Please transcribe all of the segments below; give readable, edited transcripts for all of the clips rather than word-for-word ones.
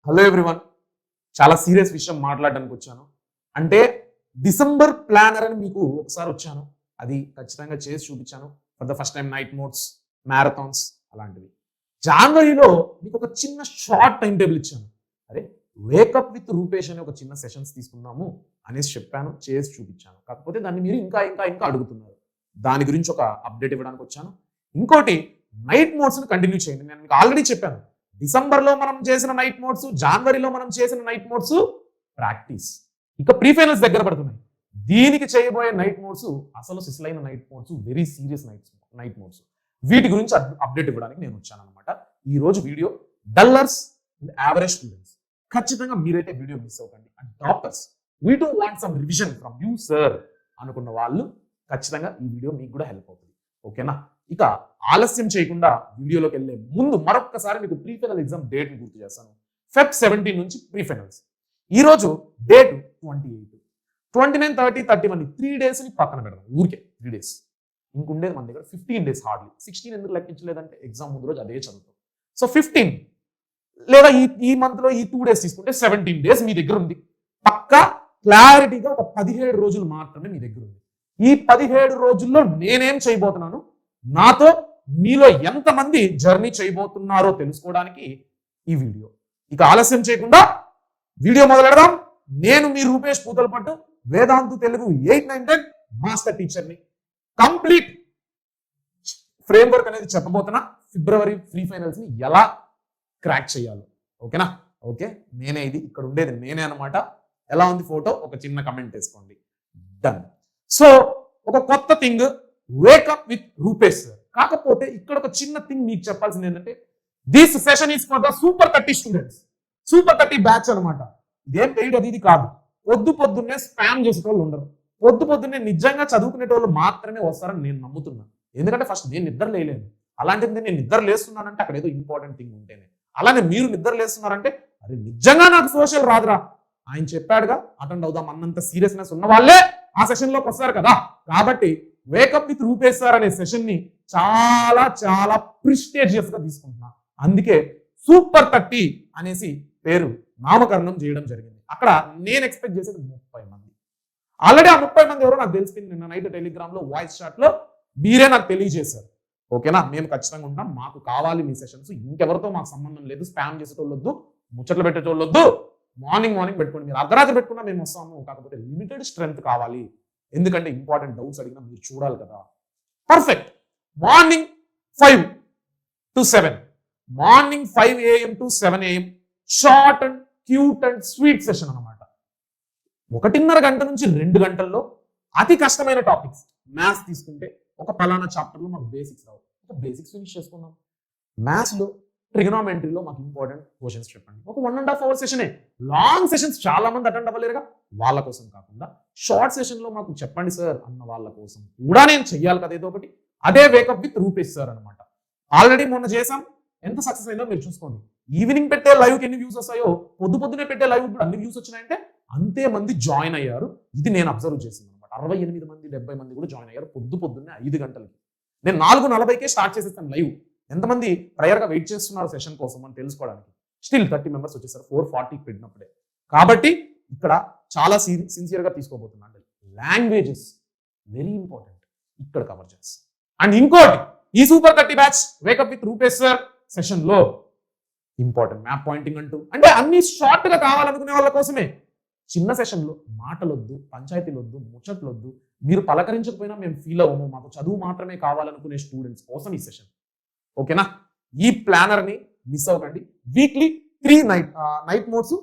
Hello everyone, చాలా serious విషయం మాట్లాడడానికి వచ్చాను. అంటే డిసెంబర్ ప్లానర్ అని మీకు ఒకసారి వచ్చాను. అది ఖచ్చితంగా చేసి చూపించాను. For the first time night modes, marathons అలాంటివి. జనవరిలో మీకు ఒక చిన్న షార్ట్ టైం టేబుల్ ఇచ్చాను. అరే వేకప్ విత్ రూపేష్ అనే ఒక చిన్న సెషన్స్ తీసుకుందాము అనేసి చెప్పాను, చేసి చూపించాను. కాకపోతే దాన్ని మీరు ఇంకా ఇంకా ఇంకా అడుగుతున్నారు. దాని గురించి ఒక అప్డేట్ ఇవ్వడానికి వచ్చాను. ఇంకోటి, నైట్ మోడ్స్ని కంటిన్యూ చేయండి. నేను మీకు ఆల్రెడీ చెప్పాను, డిసెంబర్లో మనం చేసిన నైట్ మోడ్స్, జనవరిలో మనం చేసిన నైట్ మోడ్స్ ప్రాక్టీస్. ఇక ప్రీ ఫైనల్స్ దగ్గర పడుతున్నాయి. దీనికి చేయబోయే నైట్ మోడ్స్ అసలు సిసలైన night modes, very serious night modes. వీటి గురించి అప్డేట్ ఇవ్వడానికి నేను వచ్చాను అనమాట. ఈ రోజు video dullards and average students, ఖచ్చితంగా మీరైతే వీడియో మిస్ అవ్వకండి. And toppers, we do want some revision from you sir అనుకున్న వాళ్ళు ఖచ్చితంగా ఈ వీడియో మీకు కూడా హెల్ప్ అవుతుంది. ఓకేనా? ఇక ఆలస్యం చేయకుండా వీడియోలోకి వెళ్ళే ముందు మరొకసారి మీకు ప్రీ ఫైనల్ ఎగ్జామ్ డేట్ని గుర్తు చేస్తాను. Feb 17 నుంచి ప్రీ ఫైనల్స్. ఈ రోజు డేట్ 28, 29, 30, 31 3 డేస్ని పక్కన పెడదాం. ఊరికే 3 డేస్. ఇంకుండేది మన దగ్గర 15 డేస్ హార్డ్లీ. 16 ఎందుకు లెక్కించలేదంటే ఎగ్జామ్ ముందు రోజు అదే చదువుతాం. సో 15 లేదా ఈ మంత్లో ఈ 2 డేస్ తీసుకుంటే 17 డేస్ మీ దగ్గర ఉంది. పక్కా క్లారిటీగా ఒక 17 రోజులు మాత్రమే మీ దగ్గర ఉంది. ఈ 17 రోజుల్లో నేనేం చేయబోతున్నాను, నాతో మీలో ఎంతమంది జర్నీ చేయబోతున్నారో తెలుసుకోవడానికి ఈ వీడియో. ఇక ఆలస్యం చేయకుండా వీడియో మొదలెడదాం. నేను మీ రూపేష్ పూతలపట్టు, వేదాంతు తెలుగు 8, 9, 10 మాస్టర్ టీచర్ని. కంప్లీట్ ఫ్రేమ్వర్క్ అనేది చెప్పబోతున్నా. ఫిబ్రవరి ప్రీ ఫైనల్స్ ని ఎలా క్రాక్ చేయాలి. ఓకేనా? ఓకే, నేనే, ఇది ఇక్కడ ఉండేది నేనే అనమాట. ఎలా ఉంది ఫోటో? ఒక చిన్న కమెంట్ వేసుకోండి. డన్. సో ఒక కొత్త thing, wake up with Rupesh sir. కాకపోతే ఇక్కడ ఒక చిన్న థింగ్ మీకు చెప్పాల్సింది ఏంటంటే, this session is for the super 30 students, super 30 batch అనమాట. ఇదేం పెయిడ్ అది ఇది కాదు. పొద్దున్నే స్పామ్ చేసేటోళ్ళు ఉండరు. పొద్దున్నే నిజంగా చదువుకునేటోళ్ళు మాత్రమే వస్తారని నేను నమ్ముతున్నాను. ఎందుకంటే ఫస్ట్ నేను నిద్ర లేలేను. అలాంటిది నేను నిద్ర లేస్తున్నానంటే అక్కడ ఏదో ఇంపార్టెంట్ థింగ్ ఉంటేనే. అలానే మీరు నిద్ర లేస్తున్నారంటే అరే నిజంగా నాకు సోషల్ రాదురా, ఆయన చెప్పాడుగా అటెండ్ అవుదాం అన్నంత సీరియస్నెస్ ఉన్న వాళ్ళే ఆ సెషన్ లోకి వస్తారు కదా. కాబట్టి వేకప్ విత్ రూపేష్ సార్ అనే సెషన్ ని చాలా చాలా ప్రిస్టేజియస్ గా తీసుకుంటున్నా. అందుకే సూపర్ 30 అనేసి పేరు నామకరణం చేయడం జరిగింది. అక్కడ నేను ఎక్స్పెక్ట్ చేసేది 30 మంది. ఆల్రెడీ ఆ 30 మంది ఎవరో నాకు తెలిసిపోయింది. నిన్న నైట్ టెలిగ్రామ్ లో వాయిస్ చాట్ లో మీరే నాకు తెలియజేశారు. ఓకేనా? మేము ఖచ్చితంగా ఉంటాం, మాకు కావాలి మీ సెషన్స్, ఇంకెవరితో మాకు సంబంధం లేదు, స్పామ్ చేసేటోళ్ళొద్దు, ముచ్చట్లు పెట్టేటోళ్ళొద్దు, మార్నింగ్ పెట్టుకోండి, మీరు అర్ధరాత్రి పెట్టుకున్నా మేము వస్తాము. కాకపోతే లిమిటెడ్ స్ట్రెంత్ కావాలి, ఎందుకంటే ఇంపార్టెంట్ డౌట్స్ అడిగినా మీరు చూడాలి కదా. Perfect. Morning 5 to 7, morning 5 AM to 7 AM short and cute and sweet session అనమాట. 1.5 గంట నుంచి 2 గంటల్లో అతి కష్టమైన టాపిక్స్. మ్యాథ్స్ తీసుకుంటే ఒక పలానా చాప్టర్లో మాకు బేసిక్స్ రావు, ఒక బేసిక్స్ ఫినిష్ చేసుకుందాం. మ్యాథ్స్లో ట్రిగనోమెంట్రీలో మాకు ఇంపార్టెంట్ క్వశ్చన్స్ చెప్పండి. ఒక 1.5 hour సెషనే. లాంగ్ సెషన్స్ చాలా మంది అటెండ్ అవ్వలేరుగా, వాళ్ళ కోసం కాకుండా షార్ట్ సెషన్ లో మాకు చెప్పండి సార్ అన్న వాళ్ళ కోసం కూడా నేను చెయ్యాలి కదా ఏదో ఒకటి. అదే వేకప్ విత్ రూపేష్ సార్ అనమాట. ఆల్రెడీ మొన్న చేసాం, ఎంత సక్సెస్ అయిందో మీరు చూసుకోండి. ఈవినింగ్ పెట్టే లైవ్కి ఎన్ని వ్యూస్ వస్తాయో, పొద్దున్నే పెట్టే లైవ్ కూడా అన్ని వ్యూస్ వచ్చినాయంటే అంతే మంది జాయిన్ అయ్యారు. ఇది నేను అబ్జర్వ్ చేసింది అనమాట. 68 మంది 70 మంది కూడా జాయిన్ అయ్యారు పొద్దున్నే 5 గంటలకి. నేను 4:40కే స్టార్ట్ చేసేస్తాను లైవ్. ఎంతమంది ప్రేయర్గా వెయిట్ చేస్తున్నారు సెషన్ కోసం అని తెలుసుకోవడానికి. స్టిల్ 30 మెంబర్స్ వచ్చేసారు 440 పెట్టినప్పుడే. కాబట్టి ఇక్కడ చాలా సిన్సియర్గా తీసుకోబోతున్నాను. లాంగ్వేజెస్ వెరీ ఇంపార్టెంట్, ఇక్కడ కవర్ చేస్తాను. అండ్ ఇంకోటి, ఈ super 30 batch wake up with Rupesh sir session లో ఇంపార్టెంట్ మ్యాప్ పాయింటింగ్ అంటూ, అంటే అన్ని షార్ట్ గా కావాలనుకునే వాళ్ళ కోసమే. చిన్న సెషన్లో మాటలొద్దు, పంచాయతీలొద్దు, ముచ్చట్లొద్దు, మీరు పలకరించకపోయినా మేము ఫీల్ అవ్వము, మాకు చదువు మాత్రమే కావాలనుకునే స్టూడెంట్స్ కోసం ఈ సెషన్. ఓకేనా? ఈ ప్లానర్ ని మిస్ అవ్వకండి. Weekly 3 night mods,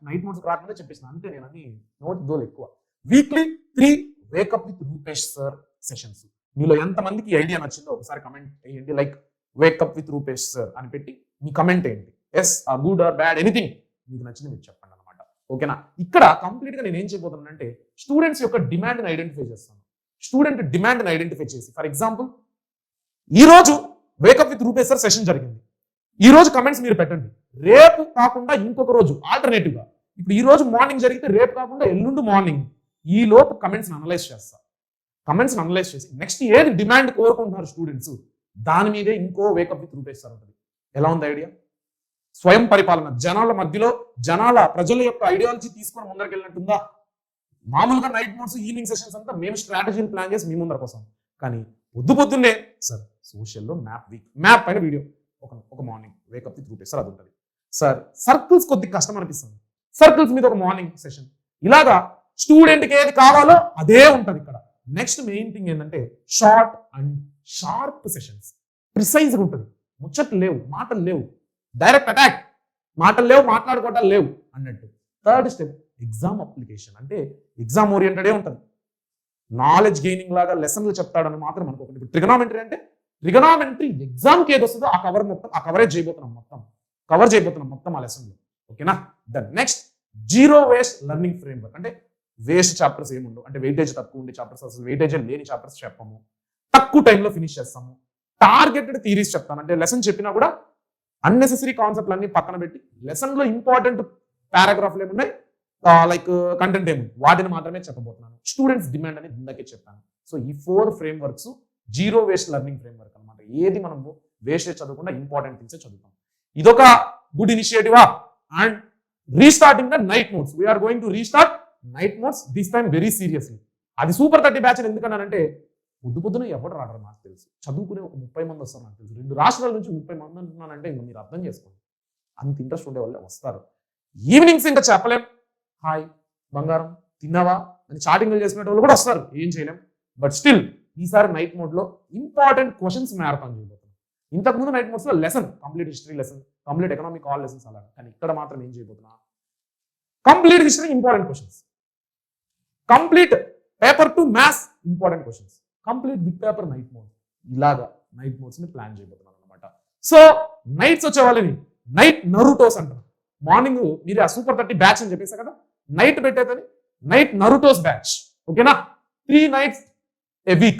night mods రాకుండా చెప్పేసిన అంతే, నేను అన్ని నోట్ దోలు ఎక్కువ. Weekly 3 wake up with Rupesh sir sessions. మీలో ఎంతమందికి ఐడియా నచ్చిందో ఒకసారి కమెంట్ వేయండి. Like wake up with Rupesh sir అని పెట్టి మీ కమెంట్ ఏంటి, yes good or bad, anything మీకు నచ్చింది మీరు చెప్పండి అనమాట. ఓకేనా? ఇక్కడ కంప్లీట్ గా నేను ఏం చేయబోతున్నానంటే, స్టూడెంట్స్ యొక్క డిమాండ్ ని ఐడెంటిఫై చేస్తాను. స్టూడెంట్ డిమాండ్ ని ఐడెంటిఫై చేసి, ఫర్ ఎగ్జాంపుల్ ఈ రోజు wake up with Rupesh sir session జరిగింది. ఈ రోజు కమెంట్స్ మీరు పెట్టండి. రేపు కాకుండా ఇంకొక రోజు ఆల్టర్నేటివ్ గా, ఇప్పుడు ఈ రోజు మార్నింగ్ జరిగితే రేపు కాకుండా ఎల్లుండి మార్నింగ్, ఈ లోపు కమెంట్స్ అనలైజ్ చేస్తా. కమెంట్స్ అనలైజ్ చేసి నెక్స్ట్ ఏది డిమాండ్ కోరుకుంటున్నారు స్టూడెంట్స్, దాని మీదే ఇంకో వేకప్ విత్ రూపేష్ సార్ ఉంటుంది. ఎలా ఉంది ఐడియా? స్వయం పరిపాలన, జనాల మధ్యలో ప్రజల యొక్క ఐడియాలజీ తీసుకొని ముందరకెళ్ళినట్టుందా? మామూలుగా నైట్ మోడ్స్ ఈవినింగ్ సెషన్స్ అంతా మేము స్ట్రాటజీని ప్లాన్ చేసి మీ ముందరకు వస్తాం. కానీ పొద్దున్నే సార్ సోషల్లో మ్యాప్ పైన వీడియో, ఒక morning wake up with Rupesh sir అది ఉంటుంది సార్. సర్కిల్స్ కొద్దిగా కష్టం అనిపిస్తుంది, సర్కిల్స్ మీద ఒక మార్నింగ్ సెషన్. ఇలాగా స్టూడెంట్కి ఏది కావాలో అదే ఉంటుంది ఇక్కడ. నెక్స్ట్ మెయిన్ థింగ్ ఏంటంటే షార్ట్ అండ్ షార్ప్ సెషన్స్. ప్రిసైజ్గా ఉంటుంది, ముచ్చట్లు లేవు, మాటలు లేవు, డైరెక్ట్ అటాక్, మాటలు లేవు, మాట్లాడుకోవటాలు లేవు అన్నట్టు. థర్డ్ స్టెప్ ఎగ్జామ్ అప్లికేషన్, అంటే ఎగ్జామ్ ఓరియంటెడే ఉంటుంది. నాలెడ్జ్ గెయినింగ్ లాగా లెసన్లు చెప్తాడని మాత్రం అనుకోకండి. ఇప్పుడు ట్రిగనామెంటరీ అంటే ట్రిగనామెంటరీ ఎగ్జామ్కి ఏది వస్తుందో ఆ కవరేజ్ చేయబోతున్నాం మొత్తం ఆ లెసన్లో. ఓకేనా? Then next zero waste learning framework. అంటే వేస్ట్ చాప్టర్స్ ఏముండవు, అంటే వెయిటేజ్ తక్కువ ఉండే చాప్టర్స్, అసలు వెయిటేజ్ లేని చాప్టర్స్ చెప్పము, తక్కువ టైంలో ఫినిష్ చేస్తాము. టార్గెటెడ్ థీరీస్ చెప్తాను, అంటే లెసన్ చెప్పినా కూడా అన్నెసెసరీ కాన్సెప్ట్లు అన్ని పక్కన పెట్టి లెసన్లో ఇంపార్టెంట్ పారాగ్రాఫ్లు ఏమున్నాయి, లైక్ కంటెంట్ ఏముంది, వాటిని మాత్రమే చెప్పబోతున్నాను. స్టూడెంట్స్ డిమాండ్ అనేది ఇందాకే చెప్పాను. సో ఈ 4 frameworks zero waste learning framework అనమాట. ఏది మనము వేస్టేజ్ చదవకుండా ఇంపార్టెంట్ థింగ్స్ చదువుతాం. ఇదొక గుడ్ ఇనిషియేటివా? And restarting the night modes. We're going to restart night modes this time very seriously. అది సూపర్ 30 బ్యాచ్ ఎందుకన్నానంటే పొద్దున ఎవరు రాడరు నాకు తెలుసు, చదువుకునే ఒక 30 మంది వస్తారు నాకు తెలుసు. 2 రాష్ట్రాల నుంచి 30 మంది అంటున్నానంటే ఇంకా మీరు అర్థం చేసుకోండి, అంత ఇంట్రెస్ట్ ఉండే వాళ్ళే వస్తారు. ఈవినింగ్స్ ఇంకా చెప్పలేం, హాయ్ బంగారం తిన్నావా అని చాటింగ్లు చేసుకునే వాళ్ళు కూడా వస్తారు, ఏం చేయలేం. బట్ స్టిల్ ఈసారి నైట్ మోడ్లో ఇంపార్టెంట్ క్వశ్చన్స్ మ్యారథాన్ చేయబోతున్నాం. ఇంతకుముందు నైట్ మోడ్స్లో lesson, complete history lesson, complete economic all lessons అలా. కానీ ఇక్కడ మాత్రం ఏం చేయబోతున్నా, complete history important questions, complete paper two maths important questions, complete big paper night mode. ఇలాగా నైట్ మోడ్స్ ని ప్లాన్ చేయబోతున్నాను అనమాట. సో నైట్స్ వచ్చే వాళ్ళని నైట్ నరుటోస్ అంటారు. మార్నింగ్ మీరు ఆ సూపర్ 30 బ్యాచ్ అని చెప్పేసా కదా, నైట్ పెట్టేదని నైట్ నరుటోస్ బ్యాచ్. ఓకేనా? 3 nights a week,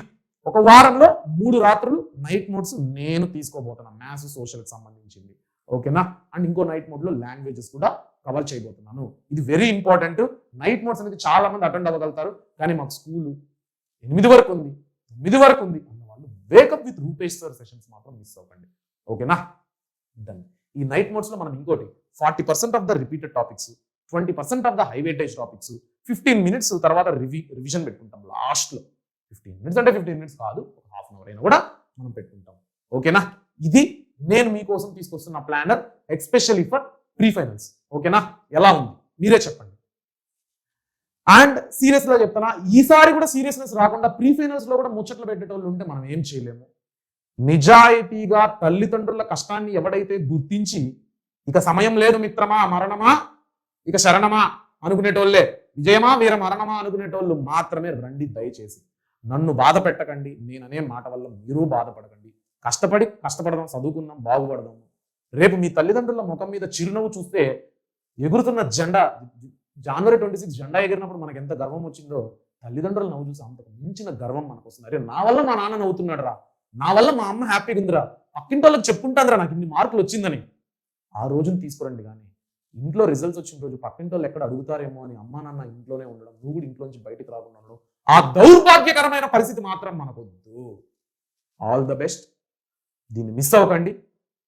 ఒక వారంలో 3 రాత్రులు నైట్ మోడ్స్ నేను తీసుకోబోతున్నాను, మ్యాథ్స్ సోషల్కి సంబంధించింది. ఓకేనా? అండ్ ఇంకో నైట్ మోడ్ లో లాంగ్వేజెస్ కూడా కవర్ చేయబోతున్నాను. ఇది వెరీ ఇంపార్టెంట్. నైట్ మోడ్స్ అనేది చాలా మంది అటెండ్ అవ్వగలుగుతారు, కానీ మాకు స్కూల్ 8 వరకు ఉంది, 9 వరకు ఉంది అన్న వాళ్ళు wake up with Rupesh sir sessions మాత్రం మిస్ అవ్వకండి. ఓకేనా? డన్. ఈ నైట్ మోడ్స్ లో మనం ఇంకోటి 40% of the repeated topics, 20% of the high weightage topics, 15 minutes తర్వాత రివిజన్ పెట్టుకుంటాం లాస్ట్ లో. 15 minutes అంటే 15 minutes కాదు, ఒక హాఫ్ అన్ అవర్ అయినా కూడా మనం పెట్టుకుంటాం. ఓకేనా? ఇది నేను మీకోసం తీసుకొస్తున్న planner especially for pre finals. ఓకేనా? ఎలా ఉంది మీరే చెప్పండి. అండ్ సీరియస్ గా చెప్తానా, ఈసారి కూడా సీరియస్నెస్ రాకుండా ప్రీ ఫైనల్స్ లో కూడా ముచ్చట్లు పెట్టేటోళ్ళు ఉంటే మనం ఏం చేయలేము. నిజాయితీగా తల్లిదండ్రుల కష్టాన్ని ఎవడైతే గుర్తించి ఇక సమయం లేదు మిత్రమా, మరణమా ఇక శరణమా అనుకునేటోళ్ళే, విజయమా వీర మరణమా అనుకునేటోళ్ళు మాత్రమే రండి. దయచేసి నన్ను బాధ పెట్టకండి, నేననే మాట వల్ల మీరు బాధపడకండి. కష్టపడదాం, చదువుకుందాం, బాగుపడదాం. రేపు మీ తల్లిదండ్రుల ముఖం మీద చిరునవ్వు చూస్తే, ఎగురుతున్న జెండా January 26 జెండా ఎగిరినప్పుడు మనకు ఎంత గర్వం వచ్చిందో, తల్లిదండ్రులు నవ్వు చూసి అంతకు మించిన గర్వం మనకు వస్తుంది. అరే నా వల్ల మా నాన్న నవ్వుతున్నాడు రా, నా వల్ల మా అమ్మ హ్యాపీగా ఉందిరా, పక్కింటి వాళ్ళకి చెప్పుకుంటాను రా నాకు ఇన్ని మార్కులు వచ్చిందని. ఆ రోజుని తీసుకురండి. కానీ ఇంట్లో రిజల్ట్స్ వచ్చిన రోజు పక్కింటి వాళ్ళు ఎక్కడ అడుగుతారేమో అని అమ్మా నాన్న ఇంట్లోనే ఉండడం, నువ్వు కూడా ఇంట్లోంచి బయటకు రాకుండా ఉండడం, ఆ దౌర్భాగ్యకరమైన పరిస్థితి మాత్రం మనకొద్దు. All the best. దీన్ని మిస్ అవ్వకండి,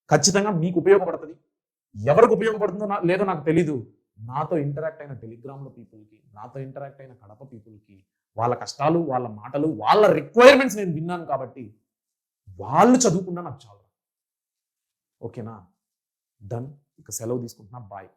ఖచ్చితంగా మీకు ఉపయోగపడుతుంది. ఎవరికి ఉపయోగపడుతుందో లేదో నాకు తెలీదు. నాతో ఇంటరాక్ట్ అయిన టెలిగ్రామ్లో పీపుల్కి, నాతో ఇంటరాక్ట్ అయిన కడప పీపుల్కి, వాళ్ళ కష్టాలు, వాళ్ళ మాటలు, వాళ్ళ రిక్వైర్మెంట్స్ నేను విన్నాను కాబట్టి వాళ్ళు చదువుకున్నా నాకు చాలు. ఓకేనా? డన్. ఇక సెలవు తీసుకుంటున్నా. బాయ్.